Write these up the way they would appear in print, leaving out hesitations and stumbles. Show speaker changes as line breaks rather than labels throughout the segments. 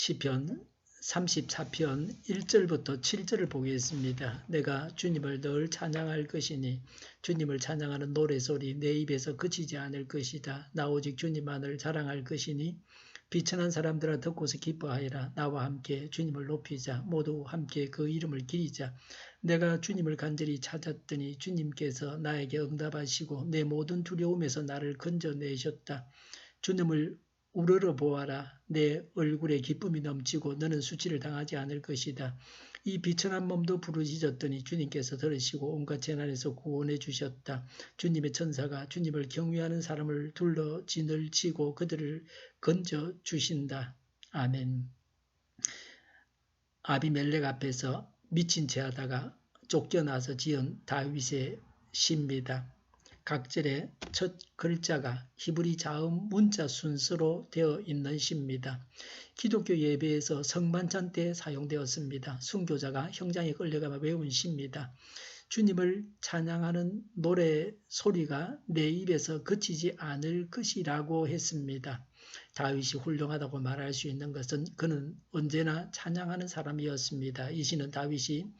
시편 34편 1절부터 7절을 보겠습니다. 내가 주님을 늘 찬양할 것이니 주님을 찬양하는 노래소리 내 입에서 그치지 않을 것이다. 나 오직 주님만을 자랑할 것이니 비천한 사람들아 듣고서 기뻐하여라. 나와 함께 주님을 높이자. 모두 함께 그 이름을 기리자. 내가 주님을 간절히 찾았더니 주님께서 나에게 응답하시고 내 모든 두려움에서 나를 건져내셨다. 주님을 우러러 보아라. 내 얼굴에 기쁨이 넘치고 너는 수치를 당하지 않을 것이다. 이 비천한 몸도 부르짖었더니 주님께서 들으시고 온갖 재난에서 구원해 주셨다. 주님의 천사가 주님을 경외하는 사람을 둘러 진을 치고 그들을 건져 주신다. 아멘. 아비멜렉 앞에서 미친 채 하다가 쫓겨나서 지은 다윗의 시입니다. 각절의 첫 글자가 히브리 자음 문자 순서로 되어 있는 시입니다. 기독교 예배에서 성만찬 때 사용되었습니다. 순교자가 형장에 끌려가 외운 시입니다. 주님을 찬양하는 노래 소리가 내 입에서 그치지 않을 것이라고 했습니다. 다윗이 훌륭하다고 말할 수 있는 것은 그는 언제나 찬양하는 사람이었습니다. 이 시는 다윗이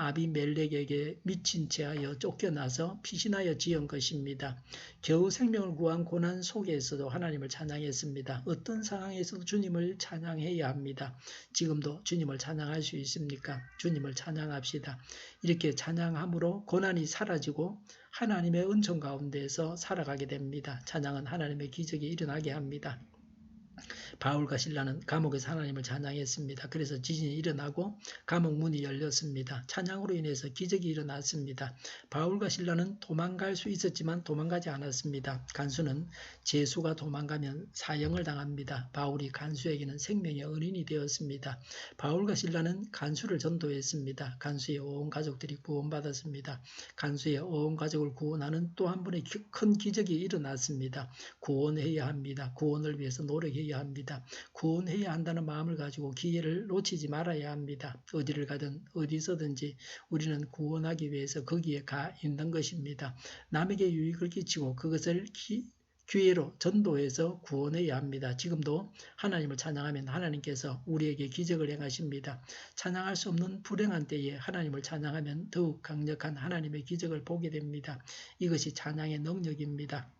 아비멜렉에게 미친 채하여 쫓겨나서 피신하여 지은 것입니다. 겨우 생명을 구한 고난 속에서도 하나님을 찬양했습니다. 어떤 상황에서도 주님을 찬양해야 합니다. 지금도 주님을 찬양할 수 있습니까? 주님을 찬양합시다. 이렇게 찬양함으로 고난이 사라지고 하나님의 은총 가운데에서 살아가게 됩니다. 찬양은 하나님의 기적이 일어나게 합니다. 바울과 실라는 감옥에서 하나님을 찬양했습니다. 그래서 지진이 일어나고 감옥 문이 열렸습니다. 찬양으로 인해서 기적이 일어났습니다. 바울과 실라는 도망갈 수 있었지만 도망가지 않았습니다. 간수는 죄수가 도망가면 사형을 당합니다. 바울이 간수에게는 생명의 은인이 되었습니다. 바울과 실라는 간수를 전도했습니다. 간수의 온 가족들이 구원받았습니다. 간수의 온 가족을 구원하는 또 한 번의 큰 기적이 일어났습니다. 구원해야 합니다. 구원을 위해서 노력해야 합니다. 구원해야 한다는 마음을 가지고 기회를 놓치지 말아야 합니다. 어디를 가든 어디서든지 우리는 구원하기 위해서 거기에 가 있는 것입니다. 남에게 유익을 끼치고 그것을 기회로 전도해서 구원해야 합니다. 지금도 하나님을 찬양하면 하나님께서 우리에게 기적을 행하십니다. 찬양할 수 없는 불행한 때에 하나님을 찬양하면 더욱 강력한 하나님의 기적을 보게 됩니다. 이것이 찬양의 능력입니다.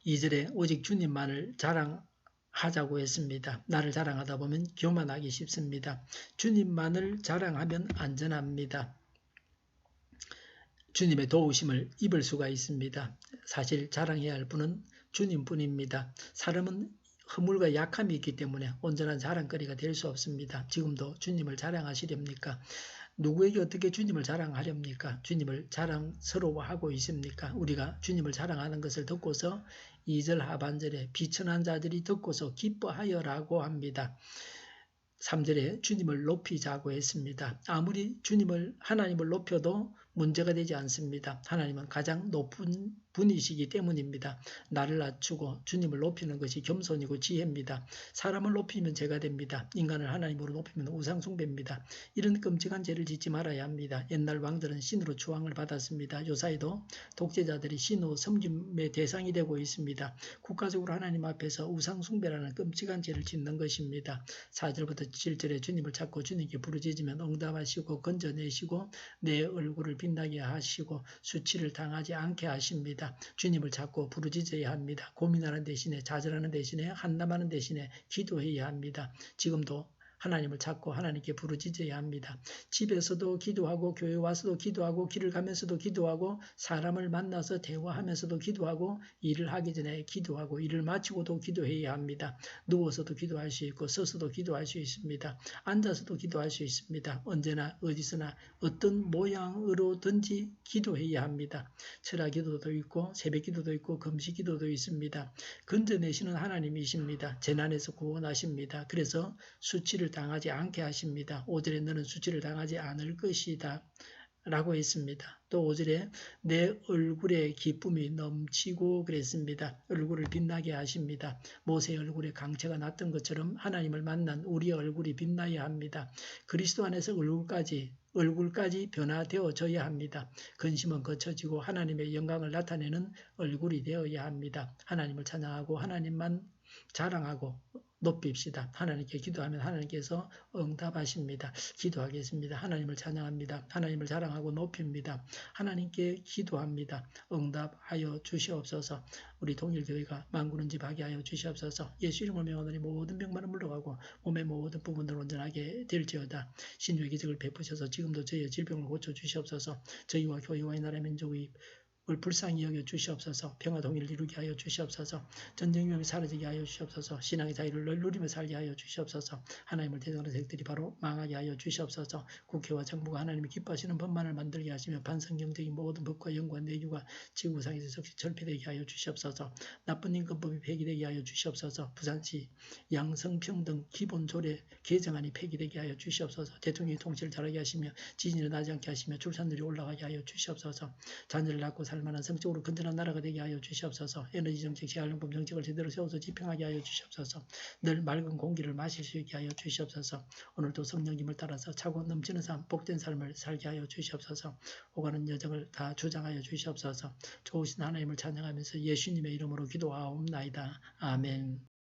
2절에 오직 주님만을 자랑하자고 했습니다. 나를 자랑하다 보면 교만하기 쉽습니다. 주님만을 자랑하면 안전합니다. 주님의 도우심을 입을 수가 있습니다. 사실 자랑해야 할 분은 주님뿐입니다. 사람은 허물과 약함이 있기 때문에 온전한 자랑거리가 될 수 없습니다. 지금도 주님을 자랑하시렵니까? 누구에게 어떻게 주님을 자랑하렵니까? 주님을 자랑스러워하고 있습니까? 우리가 주님을 자랑하는 것을 듣고서 2절 하반절에 비천한 자들이 듣고서 기뻐하여라고 합니다. 3절에 주님을 높이자고 했습니다. 아무리 하나님을 높여도 문제가 되지 않습니다. 하나님은 가장 높은 분이시기 때문입니다. 나를 낮추고 주님을 높이는 것이 겸손이고 지혜입니다. 사람을 높이면 죄가 됩니다. 인간을 하나님으로 높이면 우상숭배입니다. 이런 끔찍한 죄를 짓지 말아야 합니다. 옛날 왕들은 신으로 추앙을 받았습니다. 요사이도 독재자들이 신으로 섬김의 대상이 되고 있습니다. 국가적으로 하나님 앞에서 우상숭배라는 끔찍한 죄를 짓는 것입니다. 4절부터 7절에 주님을 찾고 주님께 부르짖으면 응답하시고 건져내시고 내 얼굴을 빛나게 하시고 수치를 당하지 않게 하십니다. 주님을 찾고 부르짖어야 합니다. 고민하는 대신에 좌절하는 대신에 한담하는 대신에 기도해야 합니다. 지금도 하나님을 찾고 하나님께 부르짖어야 합니다. 집에서도 기도하고 교회 와서도 기도하고 길을 가면서도 기도하고 사람을 만나서 대화하면서도 기도하고 일을 하기 전에 기도하고 일을 마치고도 기도해야 합니다. 누워서도 기도할 수 있고 서서도 기도할 수 있습니다. 앉아서도 기도할 수 있습니다. 언제나 어디서나 어떤 모양으로든지 기도해야 합니다. 철학 기도도 있고 새벽 기도도 있고 금식 기도도 있습니다. 건져내시는 하나님이십니다. 재난에서 구원하십니다. 그래서 수치를 당하지 않게 하십니다. 5절에 너는 수치를 당하지 않을 것이다 라고 했습니다. 또 5절에 내 얼굴에 기쁨이 넘치고 그랬습니다. 얼굴을 빛나게 하십니다. 모세의 얼굴에 강체가 났던 것처럼 하나님을 만난 우리의 얼굴이 빛나야 합니다. 그리스도 안에서 얼굴까지 변화되어져야 합니다. 근심은 거쳐지고 하나님의 영광을 나타내는 얼굴이 되어야 합니다. 하나님을 찬양하고 하나님만 자랑하고 높입시다. 하나님께 기도하면 하나님께서 응답하십니다. 기도하겠습니다. 하나님을 찬양합니다. 하나님을 자랑하고 높입니다. 하나님께 기도합니다. 응답하여 주시옵소서. 우리 동일교회가 만군은 집하게 하여 주시옵소서. 예수 이름을 명하노니 모든 병만은 물러가고 몸의 모든 부분들 온전하게 될지어다. 신유의 기적을 베푸셔서 지금도 저희의 질병을 고쳐 주시옵소서. 저희와 교회와 이 나라 민족의 불쌍히 여겨 주시옵소서. 평화 통일을 이루게 하여 주시옵소서. 전쟁 위험이 사라지게 하여 주시옵소서. 신앙의 자유를 누리며 살게 하여 주시옵소서. 하나님을 대적하는 세력들이 바로 망하게 하여 주시옵소서. 국회와 정부가 하나님이 기뻐하시는 법만을 만들게 하시며 반성경적인 모든 법과 연구와 내규가 지구상에서 적시 철폐되게 하여 주시옵소서. 나쁜 인권법이 폐기되게 하여 주시옵소서. 부산시 양성평등 기본조례 개정안이 폐기되게 하여 주시옵소서. 대통령이 통치를 잘하게 하시며 지진이 나지 않게 하시며 출산율이 올라가게 하여 주시옵소서. 자녀를 낳고 살만한 성적으로 건전한 나라가 되게 하여 주시옵소서. 에너지 정책, 재활용법 정책을 제대로 세워서 집행하게 하여 주시옵소서. 늘 맑은 공기를 마실 수 있게 하여 주시옵소서. 오늘도 성령님을 따라서 차고 넘치는 삶, 복된 삶을 살게 하여 주시옵소서. 오가는 여정을 다 주장하여 주시옵소서. 좋으신 하나님을 찬양하면서 예수님의 이름으로 기도하옵나이다. 아멘.